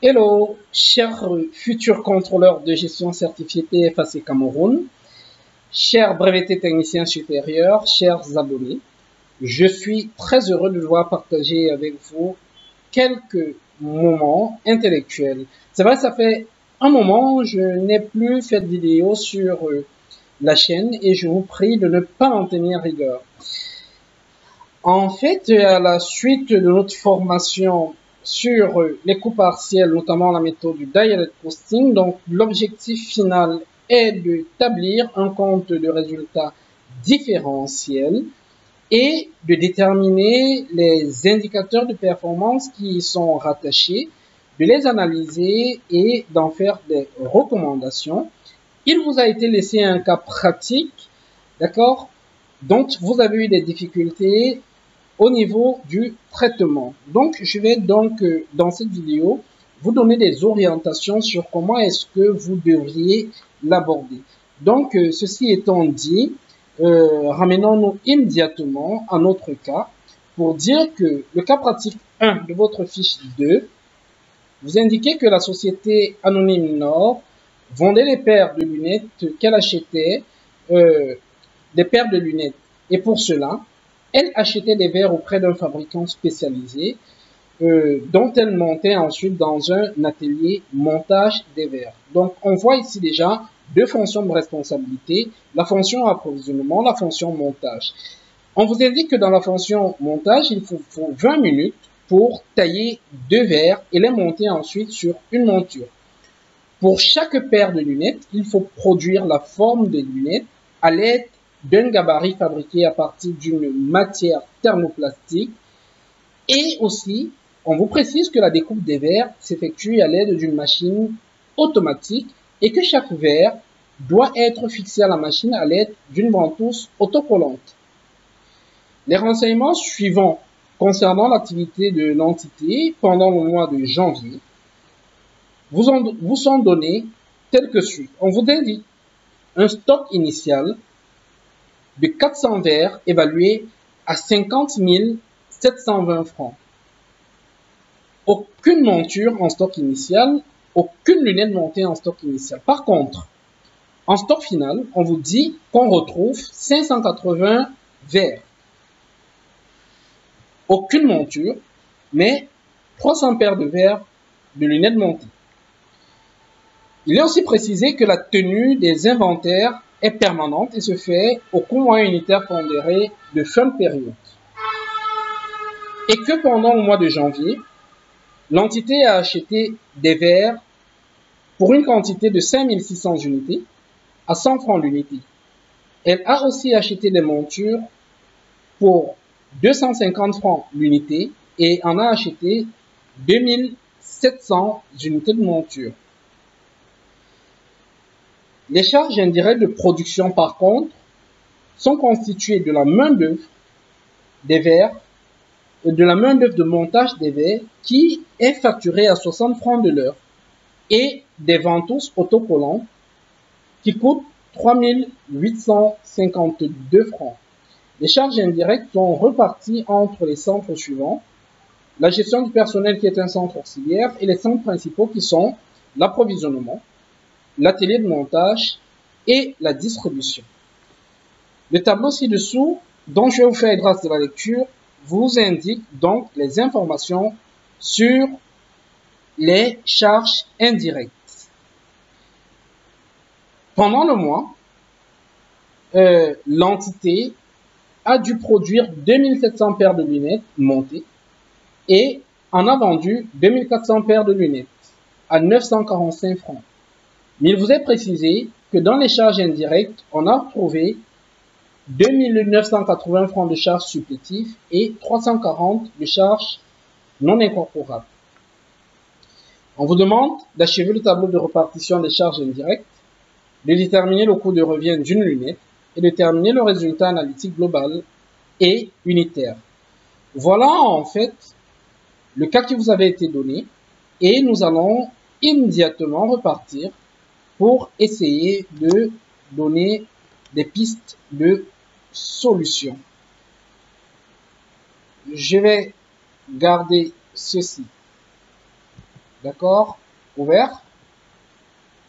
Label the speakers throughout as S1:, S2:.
S1: Hello, chers futurs contrôleurs de gestion certifiés TFAC Cameroun, chers brevetés techniciens supérieurs, chers abonnés, je suis très heureux de devoir partager avec vous quelques moments intellectuels. C'est vrai, ça fait un moment, je n'ai plus fait de vidéo sur la chaîne et je vous prie de ne pas en tenir rigueur. En fait, à la suite de notre formation sur les coûts partiels, notamment la méthode du Direct Costing, donc l'objectif final est d'établir un compte de résultats différentiel et de déterminer les indicateurs de performance qui y sont rattachés, de les analyser et d'en faire des recommandations. Il vous a été laissé un cas pratique, d'accord, dont vous avez eu des difficultés au niveau du traitement. Donc, je vais donc, dans cette vidéo, vous donner des orientations sur comment est-ce que vous devriez l'aborder. Donc, ceci étant dit, ramenons-nous immédiatement à notre cas pour dire que le cas pratique 1 de votre fiche 2, vous indiquez que la société Anonyme Nord vendait les paires de lunettes qu'elle achetait, des paires de lunettes. Et pour cela, elle achetait des verres auprès d'un fabricant spécialisé dont elle montait ensuite dans un atelier montage des verres. Donc, on voit ici déjà deux fonctions de responsabilité, la fonction approvisionnement, la fonction montage. On vous indique que dans la fonction montage, il faut 20 minutes pour tailler deux verres et les monter ensuite sur une monture. Pour chaque paire de lunettes, il faut produire la forme des lunettes à l'aide d'un gabarit fabriqué à partir d'une matière thermoplastique. Et aussi, on vous précise que la découpe des verres s'effectue à l'aide d'une machine automatique et que chaque verre doit être fixé à la machine à l'aide d'une ventouse autocollante. Les renseignements suivants concernant l'activité de l'entité pendant le mois de janvier vous sont donnés tels que suit. On vous indique un stock initial de 400 verres évalué à 50 720 francs. Aucune monture en stock initial, aucune lunette montée en stock initial. Par contre, en stock final, on vous dit qu'on retrouve 580 verres. Aucune monture, mais 300 paires de verres de lunettes montées. Il est aussi précisé que la tenue des inventaires est permanente et se fait au coût moyen unitaire pondéré de fin de période. Et que pendant le mois de janvier, l'entité a acheté des verres pour une quantité de 5600 unités à 100 francs l'unité. Elle a aussi acheté des montures pour 250 francs l'unité et en a acheté 2700 unités de monture. Les charges indirectes de production, par contre, sont constituées de la main-d'œuvre des verres et de la main-d'œuvre de montage des verres qui est facturée à 60 francs de l'heure et des ventouses autocollantes qui coûtent 3852 francs. Les charges indirectes sont reparties entre les centres suivants: la gestion du personnel qui est un centre auxiliaire et les centres principaux qui sont l'approvisionnement, l'atelier de montage et la distribution. Le tableau ci-dessous, dont je vais vous faire grâce de la lecture, vous indique donc les informations sur les charges indirectes. Pendant le mois, l'entité a dû produire 2700 paires de lunettes montées et en a vendu 2400 paires de lunettes à 945 francs. Mais il vous est précisé que dans les charges indirectes, on a retrouvé 2980 francs de charges supplétives et 340 de charges non incorporables. On vous demande d'achever le tableau de répartition des charges indirectes, de déterminer le coût de revient d'une lunette et de déterminer le résultat analytique global et unitaire. Voilà en fait le cas qui vous avait été donné et nous allons immédiatement repartir pour essayer de donner des pistes de solution. Je vais garder ceci d'accord, ouvert,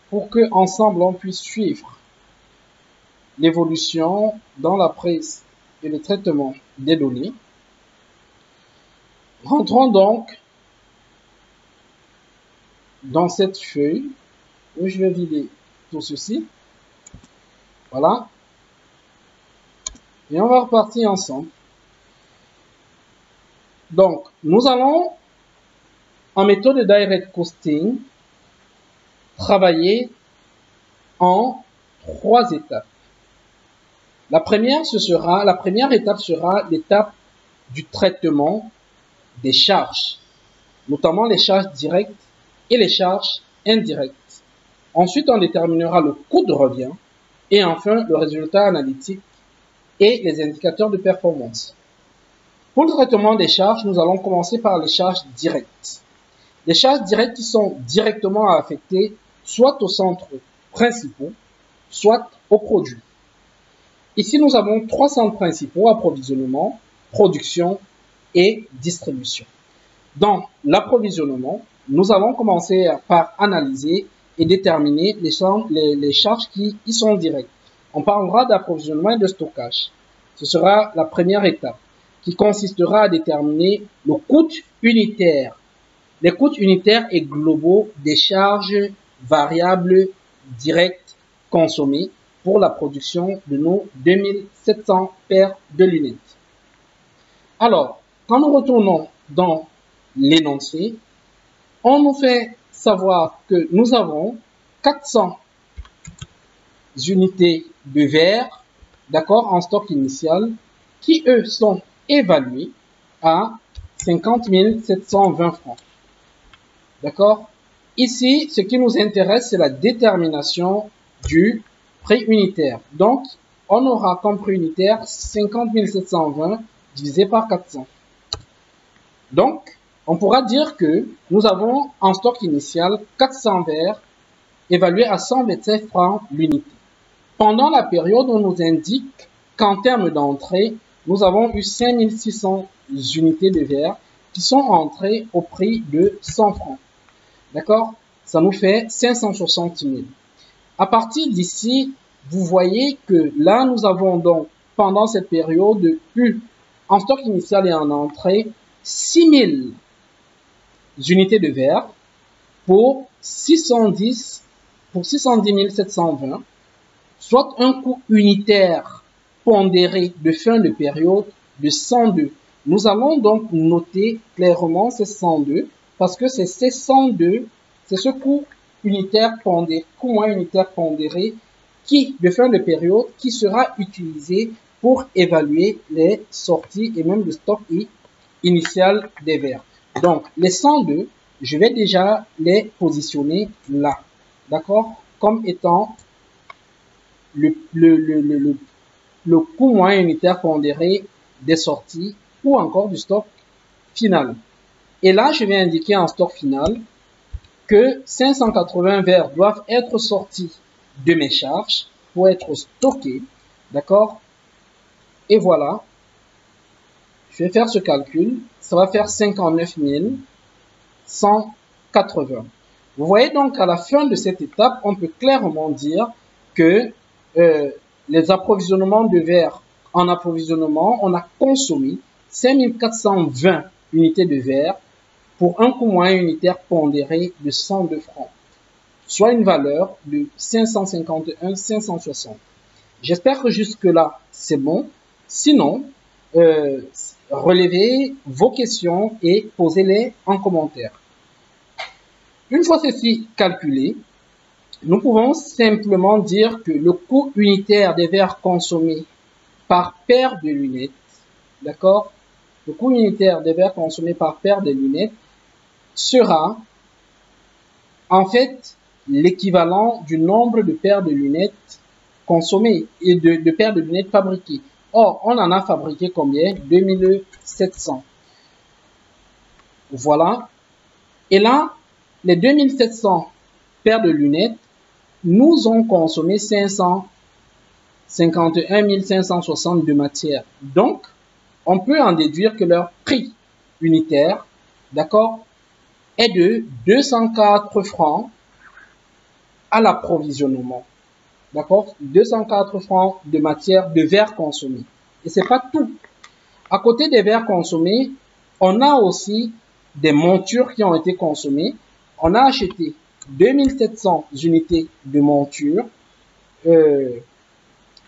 S1: pour que ensemble on puisse suivre l'évolution dans la prise et le traitement des données. Rentrons donc dans cette feuille où je vais vider tout ceci. Voilà. Et on va repartir ensemble. Donc, nous allons, en méthode de direct costing, travailler en 3 étapes. La première étape sera l'étape du traitement des charges, notamment les charges directes et les charges indirectes. Ensuite, on déterminera le coût de revient et enfin le résultat analytique et les indicateurs de performance. Pour le traitement des charges, nous allons commencer par les charges directes. Les charges directes qui sont directement affectées soit aux centres principaux, soit aux produits. Ici, nous avons 3 centres principaux: approvisionnement, production et distribution. Dans l'approvisionnement, nous allons commencer par analyser et déterminer les charges qui y sont directes. On parlera d'approvisionnement et de stockage. Ce sera la première étape qui consistera à déterminer le coût unitaire, les coûts unitaires et globaux des charges variables directes consommées pour la production de nos 2700 paires de lunettes. Alors, quand nous retournons dans l'énoncé, on nous fait savoir que nous avons 400 unités de verre, d'accord, en stock initial, qui eux sont évalués à 50 720 francs. D'accord? Ici, ce qui nous intéresse, c'est la détermination du prix unitaire. Donc, on aura comme prix unitaire 50 720 divisé par 400. Donc, on pourra dire que nous avons en stock initial 400 verres évalués à 127 francs l'unité. Pendant la période, on nous indique qu'en termes d'entrée, nous avons eu 5600 unités de verre qui sont entrées au prix de 100 francs. D'accord? Ça nous fait 560 000. À partir d'ici, vous voyez que là, nous avons donc, pendant cette période, eu en stock initial et en entrée 6000 unités de verre pour 610 720, soit un coût unitaire pondéré de fin de période de 102. Nous allons donc noter clairement ces 102 parce que c'est ces 102, c'est ce coût unitaire pondéré, coût moyen unitaire pondéré qui, de fin de période, qui sera utilisé pour évaluer les sorties et même le stock initial des verres. Donc, les 102, je vais déjà les positionner là, d'accord, comme étant le coût moyen unitaire pondéré des sorties ou encore du stock final. Et là, je vais indiquer en stock final que 580 verres doivent être sortis de mes charges pour être stockés, d'accord? Et voilà, je vais faire ce calcul, ça va faire 59 180. Vous voyez donc à la fin de cette étape, on peut clairement dire que les approvisionnements de verre en approvisionnement, on a consommé 5420 unités de verre pour un coût moyen unitaire pondéré de 102 francs, soit une valeur de 551 560. J'espère que jusque-là, c'est bon. Sinon, relevez vos questions et posez-les en commentaire. Une fois ceci calculé, nous pouvons simplement dire que le coût unitaire des verres consommés par paire de lunettes, d'accord, le coût unitaire des verres consommés par paire de lunettes sera en fait l'équivalent du nombre de paires de lunettes consommées et de paires de lunettes fabriquées. Or, on en a fabriqué combien? 2700. Voilà. Et là, les 2700 paires de lunettes nous ont consommé 551 560 de matière. Donc, on peut en déduire que leur prix unitaire, d'accord, est de 204 francs à l'approvisionnement. D'accord? 204 francs de matière de verre consommé. Et c'est pas tout. À côté des verres consommés, on a aussi des montures qui ont été consommées. On a acheté 2700 unités de montures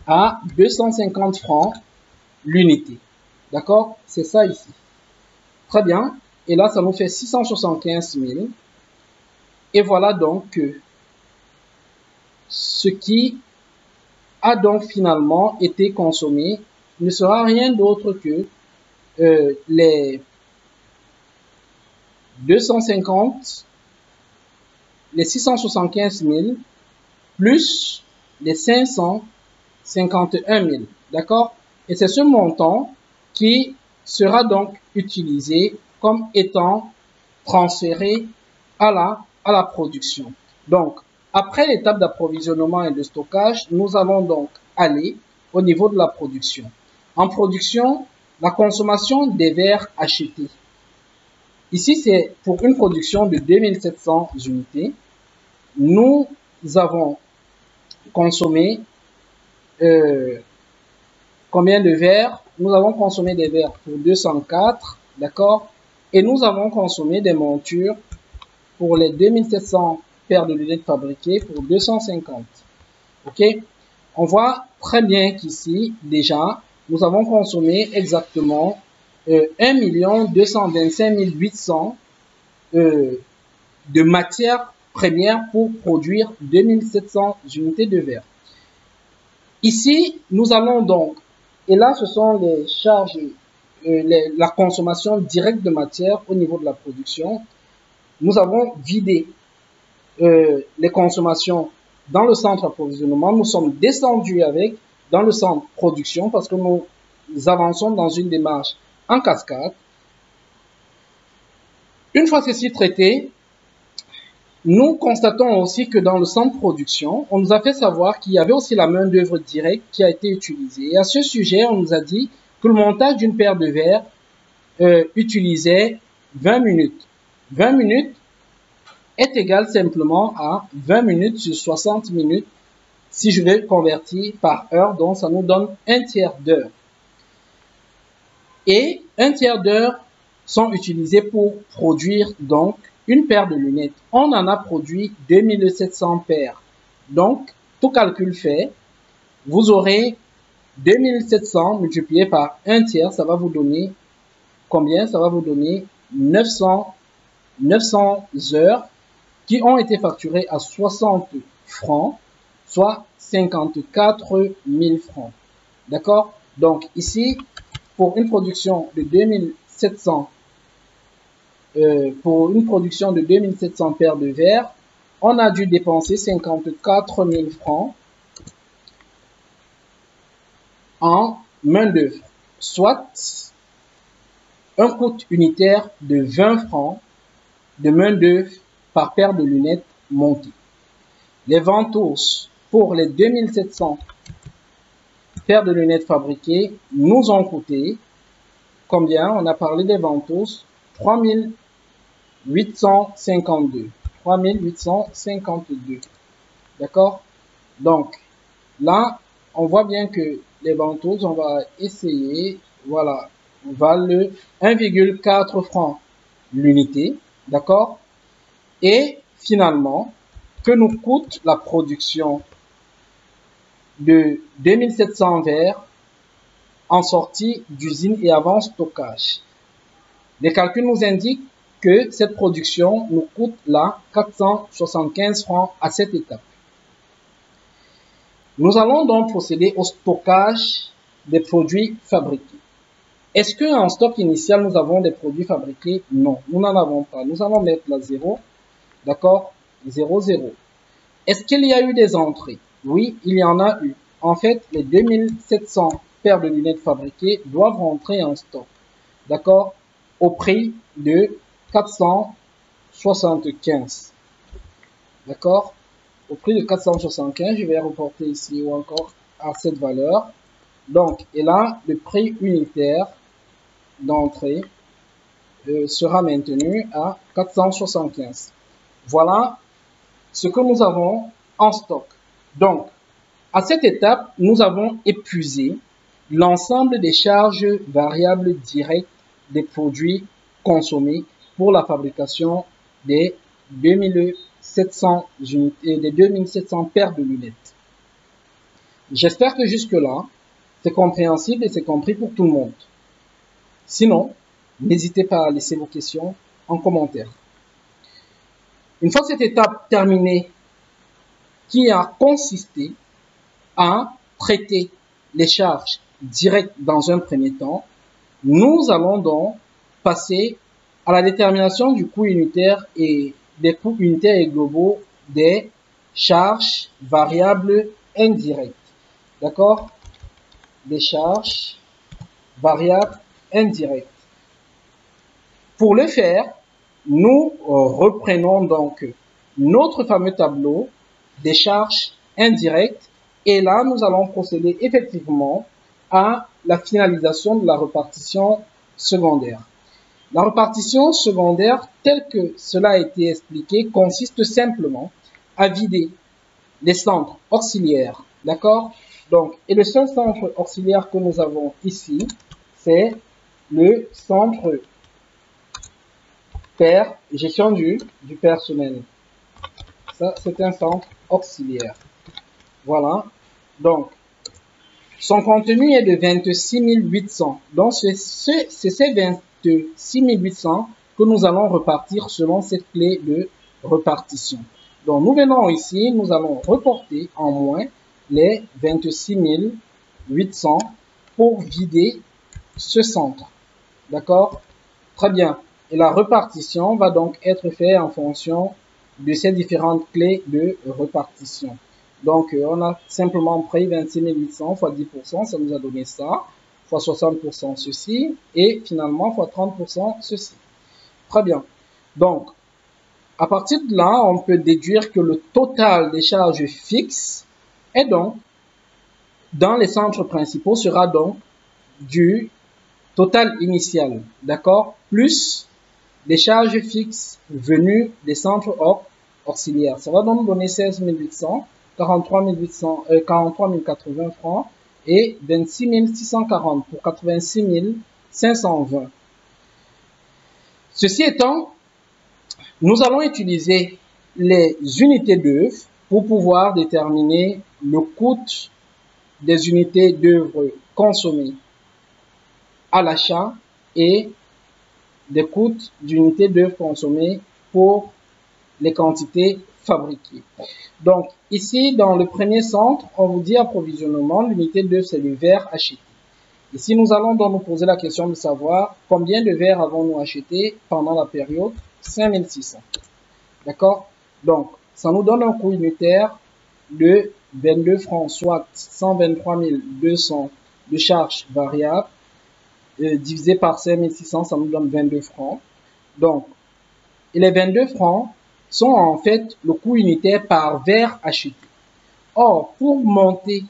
S1: à 250 francs l'unité. D'accord? C'est ça ici. Très bien. Et là, ça nous fait 675 000. Et voilà donc ce qui a donc finalement été consommé ne sera rien d'autre que les 250, les 675 000 plus les 551 000. D'accord? Et c'est ce montant qui sera donc utilisé comme étant transféré à la production. Donc, après l'étape d'approvisionnement et de stockage, nous allons donc aller au niveau de la production. En production, la consommation des verres achetés. Ici, c'est pour une production de 2700 unités. Nous avons consommé combien de verres? Nous avons consommé des verres pour 204, d'accord? Et nous avons consommé des montures pour les 2700 paires de lunettes fabriquées pour 250. Ok? On voit très bien qu'ici, déjà, nous avons consommé exactement 1 225 800 de matières premières pour produire 2700 unités de verre. Ici, nous allons donc, et là, ce sont les charges, la consommation directe de matière au niveau de la production. Nous avons vidé les consommations dans le centre approvisionnement. Nous sommes descendus avec dans le centre production parce que nous avançons dans une démarche en cascade. Une fois ceci traité, nous constatons aussi que dans le centre production, on nous a fait savoir qu'il y avait aussi la main-d'œuvre directe qui a été utilisée. Et à ce sujet, on nous a dit que le montage d'une paire de verres utilisait 20 minutes. 20 minutes est égal simplement à 20 minutes sur 60 minutes si je vais convertir par heure, donc ça nous donne un tiers d'heure. Et un tiers d'heure sont utilisés pour produire donc une paire de lunettes. On en a produit 2700 paires. Donc, tout calcul fait, vous aurez 2700 multiplié par un tiers, ça va vous donner combien? Ça va vous donner 900 heures qui ont été facturées à 60 francs, soit 54 000 francs. D'accord? Donc, ici, pour une production de 2700 paires de verres, on a dû dépenser 54 000 francs en main-d'œuvre, soit un coût unitaire de 20 francs de main-d'œuvre par paire de lunettes montées. Les ventoses pour les 2700 paires de lunettes fabriquées nous ont coûté combien? On a parlé des ventoses, 3852. 3852. D'accord? Donc, là, on voit bien que les ventoses, on va essayer, voilà, on va le 1,4 francs l'unité. D'accord? Et finalement, que nous coûte la production de 2700 verres en sortie d'usine et avant stockage. Les calculs nous indiquent que cette production nous coûte là 475 francs à cette étape. Nous allons donc procéder au stockage des produits fabriqués. Est-ce qu'en stock initial, nous avons des produits fabriqués? Non, nous n'en avons pas. Nous allons mettre la 0, d'accord? 0, 0. Est-ce qu'il y a eu des entrées? Oui, il y en a eu. En fait, les 2700 paires de lunettes fabriquées doivent rentrer en stock, d'accord? Au prix de 475, d'accord? Au prix de 475, je vais reporter ici ou encore à cette valeur. Donc, et là, le prix unitaire d'entrée sera maintenu à 475. Voilà ce que nous avons en stock. Donc, à cette étape, nous avons épuisé l'ensemble des charges variables directes des produits consommés pour la fabrication des 2700 unités, des 2700 paires de lunettes. J'espère que jusque-là, c'est compréhensible et c'est compris pour tout le monde. Sinon, n'hésitez pas à laisser vos questions en commentaire. Une fois cette étape terminée, qui a consisté à traiter les charges directes dans un premier temps, nous allons donc passer à la détermination du coût unitaire et des coûts unitaires et globaux des charges variables indirectes. D'accord? Des charges variables indirectes. Pour le faire, nous reprenons donc notre fameux tableau des charges indirectes et là, nous allons procéder effectivement à la finalisation de la répartition secondaire. La répartition secondaire, telle que cela a été expliqué, consiste simplement à vider les centres auxiliaires, d'accord? Donc, et le seul centre auxiliaire que nous avons ici, c'est le centre gestion du personnel. Ça, c'est un centre auxiliaire. Voilà. Donc, son contenu est de 26 800. Donc, c'est ces 26 800 que nous allons repartir selon cette clé de répartition. Donc, nous venons ici, nous allons reporter en moins les 26 800 pour vider ce centre. D'accord? Très bien. Et la répartition va donc être faite en fonction de ces différentes clés de répartition. Donc, on a simplement pris 26 800 fois 10%, ça nous a donné ça, fois 60% ceci, et finalement fois 30% ceci. Très bien. Donc, à partir de là, on peut déduire que le total des charges fixes est donc, dans les centres principaux, sera donc du total initial, d'accord, plus des charges fixes venues des centres auxiliaires. Ça va donc donner 16 800, 43 080 francs et 26 640 pour 86 520. Ceci étant, nous allons utiliser les unités d'œuvre pour pouvoir déterminer le coût des unités d'œuvre consommées à l'achat et des coûts d'unités d'œuvre consommées pour les quantités fabriquées. Donc, ici, dans le premier centre, on vous dit approvisionnement, l'unité d'œuvre, c'est le verre acheté. Ici, nous allons donc nous poser la question de savoir combien de verres avons-nous acheté pendant la période 5600. D'accord? Donc, ça nous donne un coût unitaire de 22 francs, soit 123 200 de charges variables, divisé par 5600, ça nous donne 22 francs. Donc, et les 22 francs sont en fait le coût unitaire par verre acheté. Or, pour monter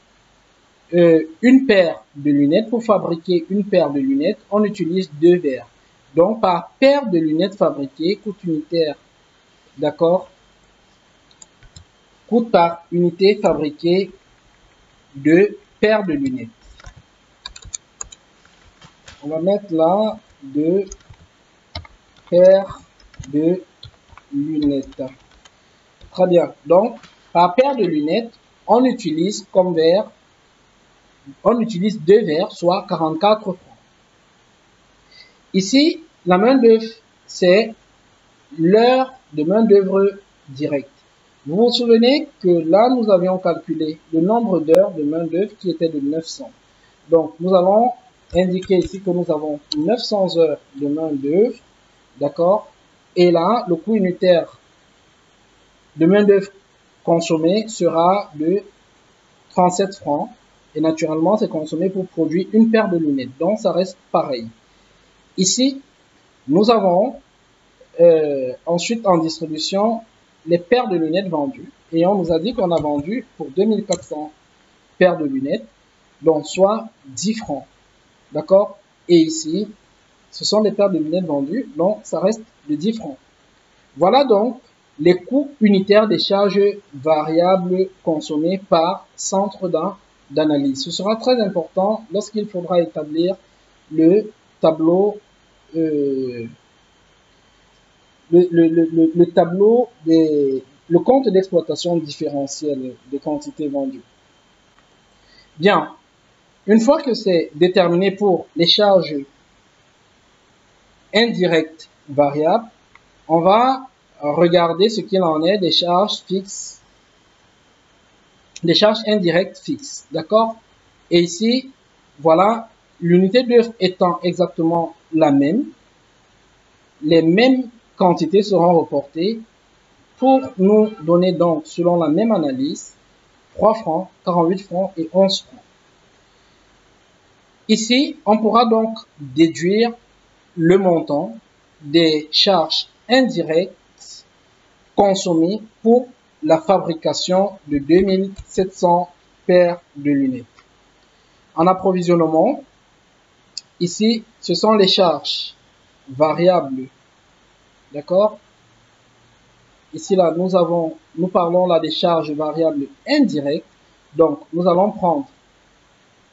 S1: une paire de lunettes, pour fabriquer une paire de lunettes, on utilise 2 verres. Donc, par paire de lunettes fabriquées, coût unitaire, d'accord, coût par unité fabriquée de paires de lunettes. On va mettre là 2 paires de lunettes. Très bien. Donc, par paire de lunettes, on utilise comme verre, on utilise 2 verres, soit 44 francs. Ici, la main d'œuvre, c'est l'heure de main d'œuvre directe. Vous vous souvenez que là, nous avions calculé le nombre d'heures de main d'œuvre qui était de 900. Donc, nous allons indiquer ici que nous avons 900 heures de main d'œuvre, d'accord? Et là, le coût unitaire de main d'œuvre consommée sera de 37 francs. Et naturellement, c'est consommé pour produire une paire de lunettes. Donc, ça reste pareil. Ici, nous avons ensuite en distribution les paires de lunettes vendues. Et on nous a dit qu'on a vendu pour 2400 paires de lunettes, donc soit 10 francs. D'accord? Et ici, ce sont les paires de lunettes vendues, donc ça reste de 10 francs. Voilà donc les coûts unitaires des charges variables consommées par centre d'analyse. Ce sera très important lorsqu'il faudra établir le tableau, le compte d'exploitation différentiel des quantités vendues. Bien, une fois que c'est déterminé pour les charges indirectes variables, on va regarder ce qu'il en est des charges fixes, des charges indirectes fixes, d'accord? Et ici, voilà, l'unité d'œuvre étant exactement la même, les mêmes quantités seront reportées pour nous donner donc, selon la même analyse, 3 francs, 48 francs et 11 francs. Ici, on pourra donc déduire le montant des charges indirectes consommées pour la fabrication de 2700 paires de lunettes. En approvisionnement, ici, ce sont les charges variables, d'accord? Ici, là, nous parlons là des charges variables indirectes. Donc, nous allons prendre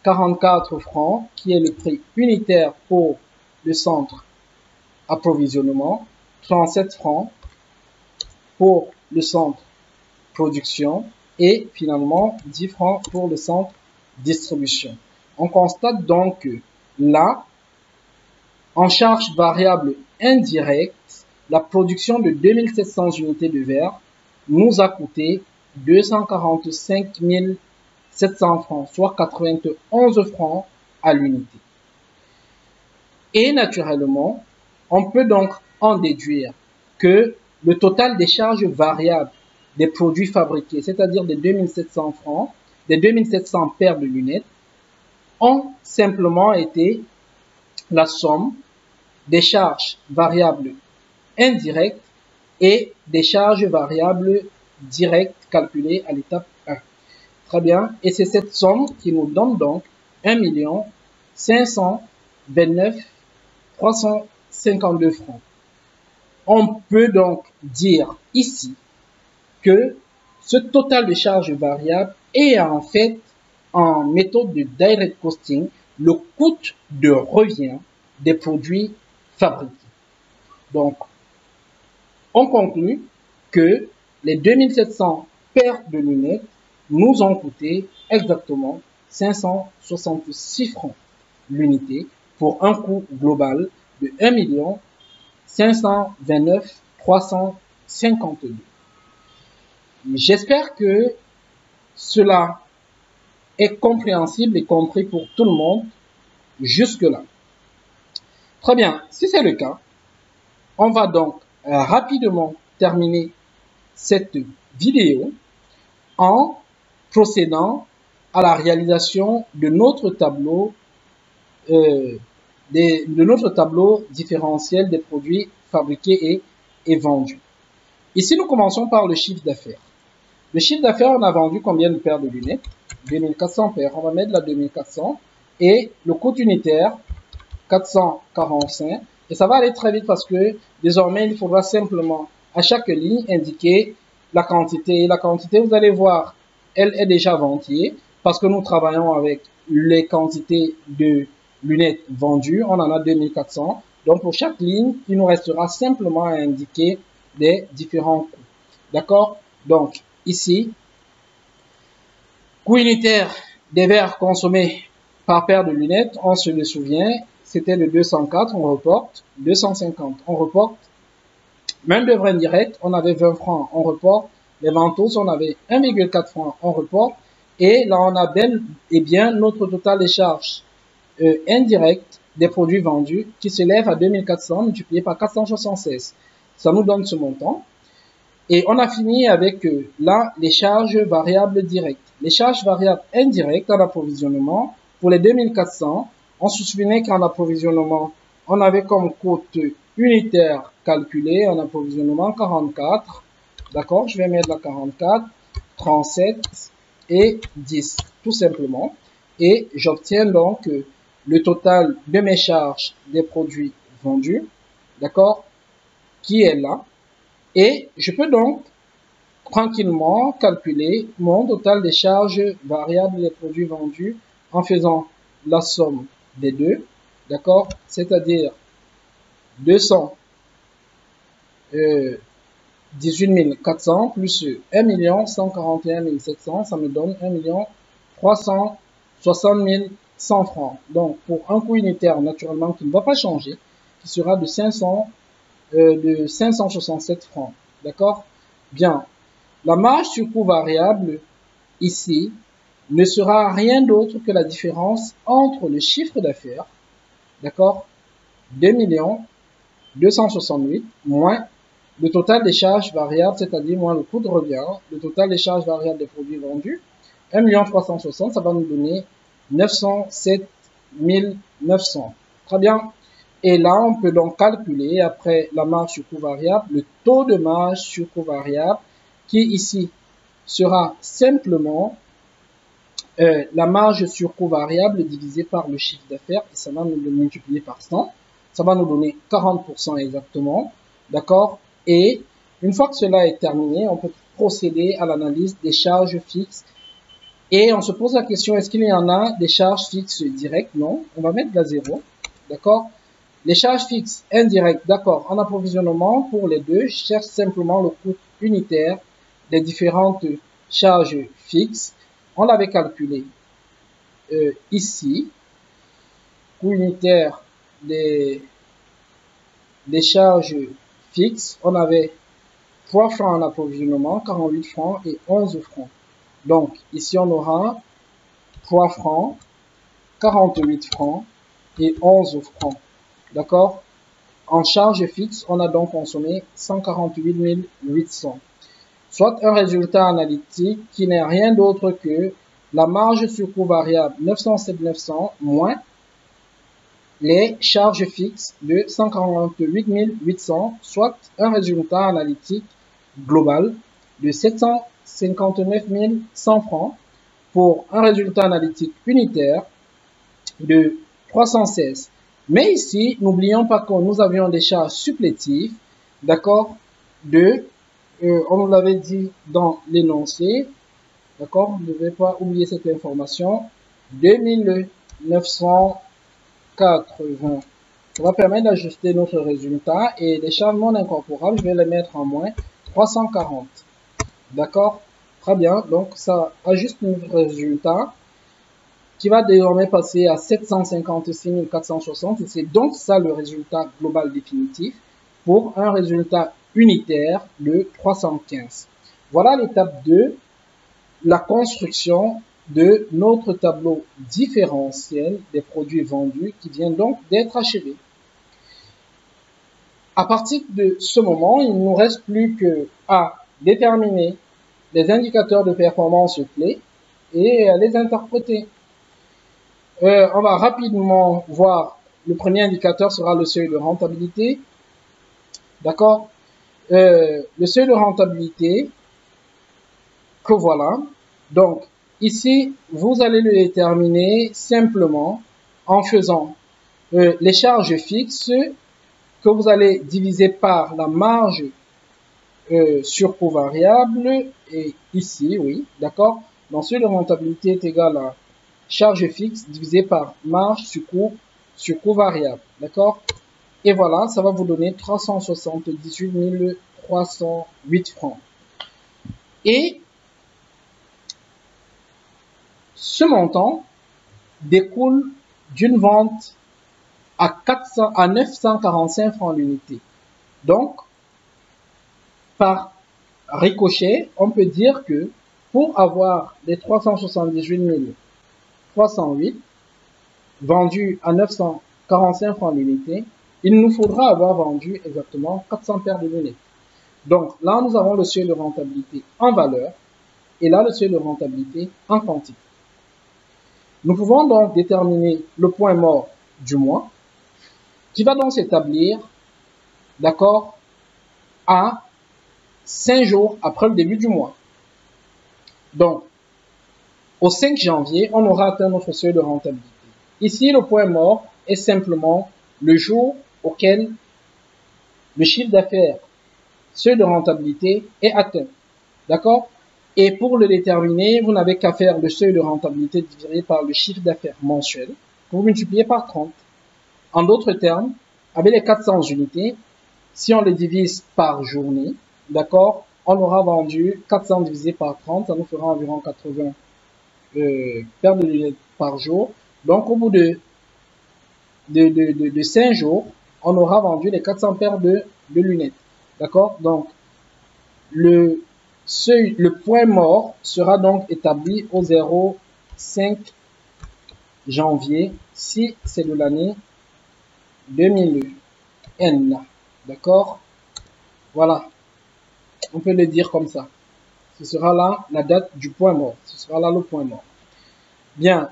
S1: 44 francs, qui est le prix unitaire pour le centre approvisionnement, 37 francs pour le centre production et finalement 10 francs pour le centre distribution. On constate donc que là, en charge variable indirecte, la production de 2700 unités de verre nous a coûté 245 700 francs, soit 91 francs à l'unité. Et naturellement, on peut donc en déduire que le total des charges variables des produits fabriqués, c'est-à-dire des 2700 francs, des 2700 paires de lunettes, ont simplement été la somme des charges variables indirectes et des charges variables directes calculées à l'étape 1. Très bien. Et c'est cette somme qui nous donne donc 1 529 352 francs. On peut donc dire ici que ce total de charges variables est en fait, en méthode de direct costing, le coût de revient des produits fabriqués. Donc, on conclut que les 2700 paires de lunettes nous ont coûté exactement 566 francs l'unité pour un coût global de 1 529 352. J'espère que cela est compréhensible et compris pour tout le monde jusque-là. Très bien, si c'est le cas, on va donc rapidement terminer cette vidéo en procédant à la réalisation de notre tableau différentiel des produits fabriqués et vendus. Ici, nous commençons par le chiffre d'affaires. Le chiffre d'affaires, on a vendu combien de paires de lunettes? 2400 paires. On va mettre la 2400 et le coût unitaire 445. Et ça va aller très vite parce que désormais, il faudra simplement à chaque ligne indiquer la quantité. Et la quantité, vous allez voir, elle est déjà vendiée parce que nous travaillons avec les quantités de lunettes vendues. On en a 2400. Donc, pour chaque ligne, il nous restera simplement à indiquer les différents coûts. D'accord? Donc, ici, coût unitaire des verres consommés par paire de lunettes, on se le souvient, c'était le 204, on reporte, 250, on reporte. Main d'œuvre indirecte, on avait 20 francs, on reporte. Les ventouses, on avait 1,4 francs, on reporte. Et là, on a bel et bien notre total des charges indirectes des produits vendus qui s'élève à 2400 multiplié par 476. Ça nous donne ce montant. Et on a fini avec là les charges variables directes. Les charges variables indirectes en approvisionnement, pour les 2400, on se souvenait qu'en approvisionnement, on avait comme coût unitaire calculé en approvisionnement 44. D'accord, je vais mettre la 44, 37 et 10, tout simplement. Et j'obtiens donc le total de mes charges des produits vendus, d'accord, qui est là. Et je peux donc tranquillement calculer mon total des charges variables des produits vendus en faisant la somme des deux, d'accord, c'est-à-dire 218 400 plus 1 141 700, ça me donne 1 360 100 francs. Donc, pour un coût unitaire, naturellement, qui ne va pas changer, qui sera de 567 francs. D'accord? Bien. La marge sur coût variable, ici, ne sera rien d'autre que la différence entre le chiffre d'affaires, d'accord, 2 268 moins le total des charges variables, c'est-à-dire moins le coût de revient, le total des charges variables des produits vendus, 1 360 000, ça va nous donner 907 900. Très bien. Et là, on peut donc calculer, après la marge sur coût variable, le taux de marge sur coût variable, qui ici sera simplement la marge sur coût variable divisée par le chiffre d'affaires, et ça va nous le multiplier par 100. Ça va nous donner 40% exactement. D'accord? Et une fois que cela est terminé, on peut procéder à l'analyse des charges fixes. Et on se pose la question, est-ce qu'il y en a des charges fixes directes? Non. On va mettre de la 0. D'accord? Les charges fixes indirectes, d'accord, en approvisionnement, pour les deux, je cherche simplement le coût unitaire des différentes charges fixes. On l'avait calculé ici. Coût unitaire des charges fixes, on avait 3 francs en approvisionnement, 48 francs et 11 francs. Donc, ici, on aura 3 francs, 48 francs et 11 francs. D'accord? En charge fixe, on a donc consommé 148 800. Soit un résultat analytique qui n'est rien d'autre que la marge sur coût variable 907 900 moins les charges fixes de 148 800, soit un résultat analytique global de 759 100 francs pour un résultat analytique unitaire de 316. Mais ici, n'oublions pas que nous avions des charges supplétives, d'accord, on nous l'avait dit dans l'énoncé, d'accord, vous ne devez pas oublier cette information, 2980. Ça va permettre d'ajuster notre résultat et les charges non incorporables, je vais les mettre en moins, 340. D'accord? Très bien, donc ça ajuste notre résultat qui va désormais passer à 756 460 et c'est donc ça le résultat global définitif pour un résultat unitaire de 315. Voilà l'étape 2, la construction de notre tableau différentiel des produits vendus qui vient donc d'être achevé. À partir de ce moment, il ne nous reste plus qu'à déterminer les indicateurs de performance clés et à les interpréter. On va rapidement voir, le premier indicateur sera le seuil de rentabilité. D'accord? Le seuil de rentabilité, que voilà. Donc, ici, vous allez le déterminer simplement en faisant les charges fixes que vous allez diviser par la marge sur coût variable. Et ici, oui, d'accord? Donc, seuil de rentabilité est égal à charge fixe divisé par marge sur coût variable. D'accord? Et voilà, ça va vous donner 378 308 francs. Et ce montant découle d'une vente à 945 francs l'unité. Donc, par ricochet, on peut dire que pour avoir les 378 308 vendus à 945 francs l'unité, il nous faudra avoir vendu exactement 400 paires de lunettes. Donc là, nous avons le seuil de rentabilité en valeur et là, le seuil de rentabilité en quantité. Nous pouvons donc déterminer le point mort du mois qui va donc s'établir, d'accord, à 5 jours après le début du mois. Donc, au 5 janvier, on aura atteint notre seuil de rentabilité. Ici, le point mort est simplement le jour auquel le chiffre d'affaires, seuil de rentabilité est atteint. D'accord? Et pour le déterminer, vous n'avez qu'à faire le seuil de rentabilité divisé par le chiffre d'affaires mensuel pour multiplier par 30. En d'autres termes, avec les 400 unités, si on les divise par journée, d'accord, on aura vendu 400 divisé par 30, ça nous fera environ 80 paires de lunettes par jour. Donc, au bout de 5 jours, on aura vendu les 400 paires de lunettes. D'accord? Donc, le point mort sera donc établi au 0,5 janvier si c'est de l'année 2000N. D'accord? Voilà. On peut le dire comme ça. Ce sera là la date du point mort. Ce sera là le point mort. Bien.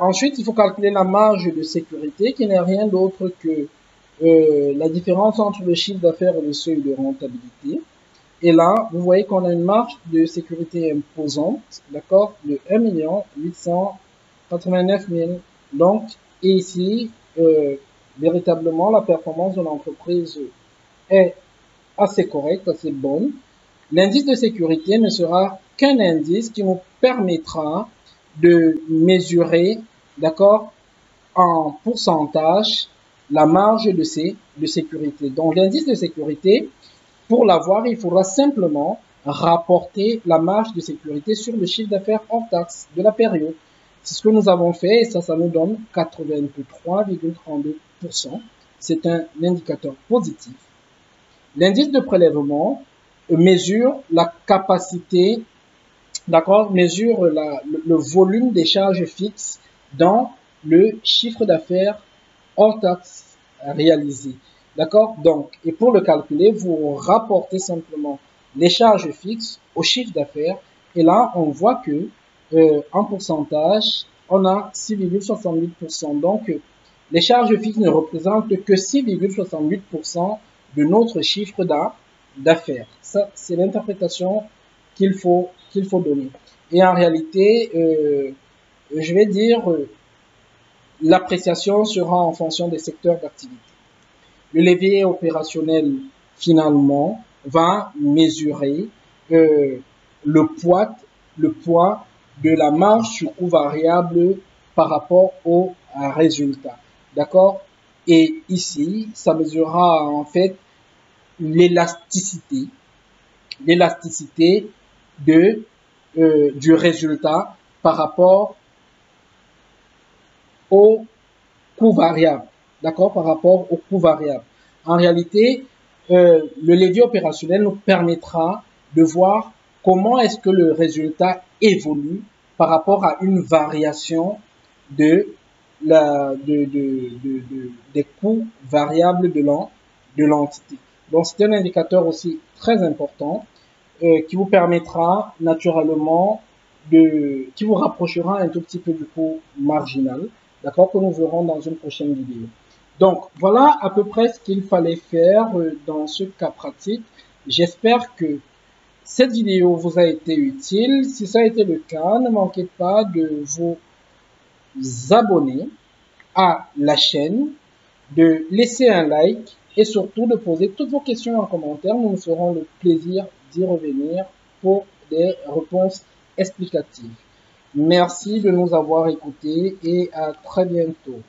S1: Ensuite, il faut calculer la marge de sécurité qui n'est rien d'autre que la différence entre le chiffre d'affaires et le seuil de rentabilité. Et là, vous voyez qu'on a une marge de sécurité imposante, d'accord, de 1 889 000. Donc, et ici, véritablement, la performance de l'entreprise est assez correcte, assez bonne. L'indice de sécurité ne sera qu'un indice qui nous permettra de mesurer, d'accord, en pourcentage, la marge de sécurité. Donc, l'indice de sécurité, pour l'avoir, il faudra simplement rapporter la marge de sécurité sur le chiffre d'affaires hors taxe de la période. C'est ce que nous avons fait et ça nous donne 83,32%. C'est un indicateur positif. L'indice de prélèvement mesure la capacité, d'accord, mesure le volume des charges fixes dans le chiffre d'affaires hors taxe réalisé. D'accord? Donc, et pour le calculer, vous rapportez simplement les charges fixes au chiffre d'affaires. Et là, on voit que en pourcentage, on a 6,68%. Donc, les charges fixes ne représentent que 6,68% de notre chiffre d'affaires. Ça, c'est l'interprétation qu'il faut donner. Et en réalité, je vais dire, l'appréciation sera en fonction des secteurs d'activité. Le levier opérationnel, finalement, va mesurer le poids de la marge sur coût variable par rapport au résultat. D'accord? Et ici, ça mesurera en fait l'élasticité du résultat par rapport au coût variable. D'accord? Par rapport au coût variable. En réalité, le levier opérationnel nous permettra de voir comment est-ce que le résultat évolue par rapport à une variation des coûts variables de l'entité. Donc, c'est un indicateur aussi très important qui vous permettra naturellement qui vous rapprochera un tout petit peu du coût marginal, d'accord, que nous verrons dans une prochaine vidéo. Donc, voilà à peu près ce qu'il fallait faire dans ce cas pratique. J'espère que cette vidéo vous a été utile. Si ça a été le cas, ne manquez pas de vous abonner à la chaîne, de laisser un like et surtout de poser toutes vos questions en commentaire. Nous nous ferons le plaisir d'y revenir pour des réponses explicatives. Merci de nous avoir écoutés et à très bientôt.